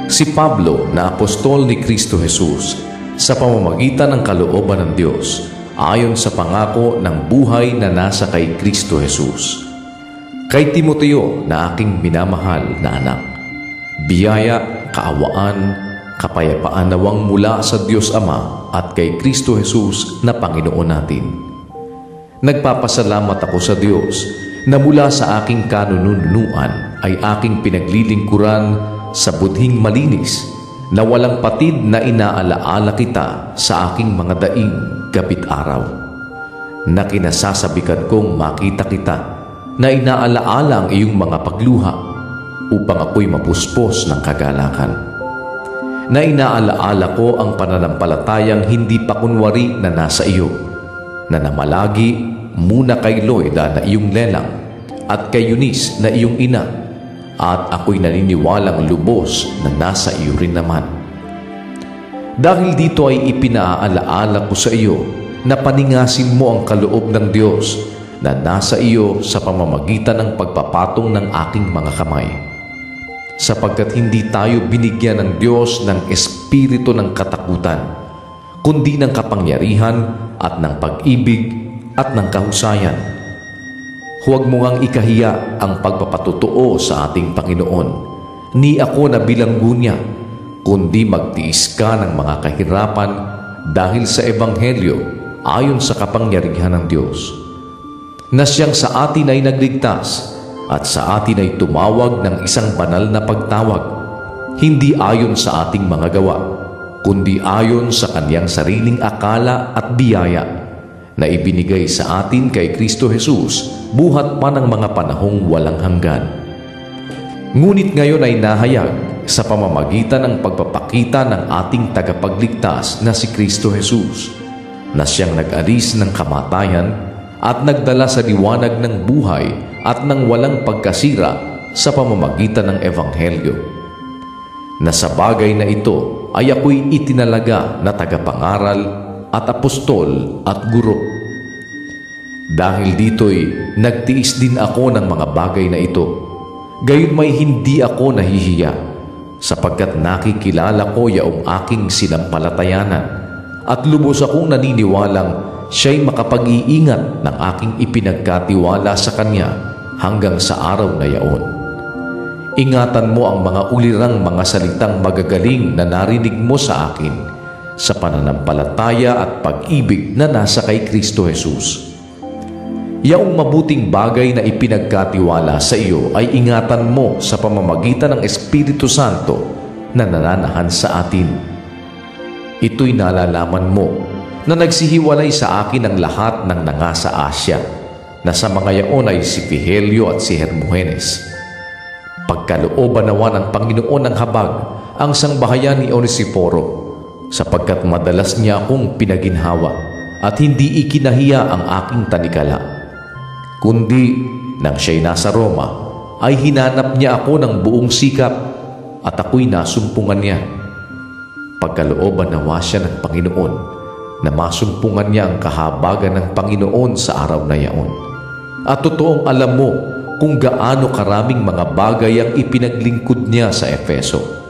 Si Pablo na apostol ni Kristo Jesus sa pamamagitan ng kalooban ng Diyos ayon sa pangako ng buhay na nasa kay Kristo Jesus. Kay Timoteo na aking minamahal na anak, biyaya, kaawaan, kapayapaan nawang mula sa Diyos Ama at kay Kristo Jesus na Panginoon natin. Nagpapasalamat ako sa Diyos na mula sa aking kanununuan ay aking pinaglilingkuran sa budhing malinis na walang patid na inaalaala kita sa aking mga daing gabit araw. Na kinasasabikan kong makita kita na inaalaala ang iyong mga pagluha upang ako'y mapuspos ng kagalakan. Na inaalaala ko ang pananampalatayang hindi pa kunwari na nasa iyo, na namalagi muna kay Loida na iyong lelang at kay Eunice na iyong ina, at ako'y naniniwalang lubos na nasa iyo rin naman. Dahil dito ay ipinaaalaala ko sa iyo na paningasin mo ang kaloob ng Diyos na nasa iyo sa pamamagitan ng pagpapatong ng aking mga kamay. Sapagkat hindi tayo binigyan ng Diyos ng espiritu ng katakutan, kundi ng kapangyarihan at ng pag-ibig at ng kahusayan. Huwag mo ngang ikahiya ang pagpapatotoo sa ating Panginoon. Ni ako na bilanggo niya, kundi magtiis ka ng mga kahirapan dahil sa Ebanghelyo ayon sa kapangyarihan ng Diyos. Na siyang sa atin ay nagligtas at sa atin ay tumawag ng isang banal na pagtawag, hindi ayon sa ating mga gawa, kundi ayon sa kanyang sariling akala at biyaya na ibinigay sa atin kay Kristo Jesus buhat pa ng mga panahong walang hanggan. Ngunit ngayon ay nahayag sa pamamagitan ng pagpapakita ng ating tagapagligtas na si Kristo Jesus, na siyang nag-alis ng kamatayan at nagdala sa liwanag ng buhay at ng walang pagkasira sa pamamagitan ng Ebanghelyo. Na sa bagay na ito ay ako'y itinalaga na tagapangaral at apostol at guro. Dahil dito'y nagtiis din ako ng mga bagay na ito, gayon may hindi ako nahihiya, sapagkat nakikilala ko yaong aking sinampalatayanan at lubos akong naniniwalang siya'y makapag-iingat ng aking ipinagkatiwala sa kanya hanggang sa araw na yaon. Ingatan mo ang mga ulirang mga salitang magagaling na narinig mo sa akin sa pananampalataya at pag-ibig na nasa kay Kristo Jesus. Yaong mabuting bagay na ipinagkatiwala sa iyo ay ingatan mo sa pamamagitan ng Espiritu Santo na nananahan sa atin. Ito'y nalalaman mo na nagsihiwalay sa akin ang lahat ng nangasa Asya, na sa mga yaon ay si Figelio at si Hermogenes. Pagkalooban nawa ng Panginoon ng habag ang sangbahayan ni Onesiforo, sapagkat madalas niya akong pinaginhawa at hindi ikinahiya ang aking tanikala. Kundi nang siya'y nasa Roma, ay hinanap niya ako ng buong sikap at ako'y nasumpungan niya. Pagkalooban nawa siya ng Panginoon na masumpungan niya ang kahabagan ng Panginoon sa araw na yaon. At totoong alam mo kung gaano karaming mga bagay ang ipinaglingkod niya sa Efeso.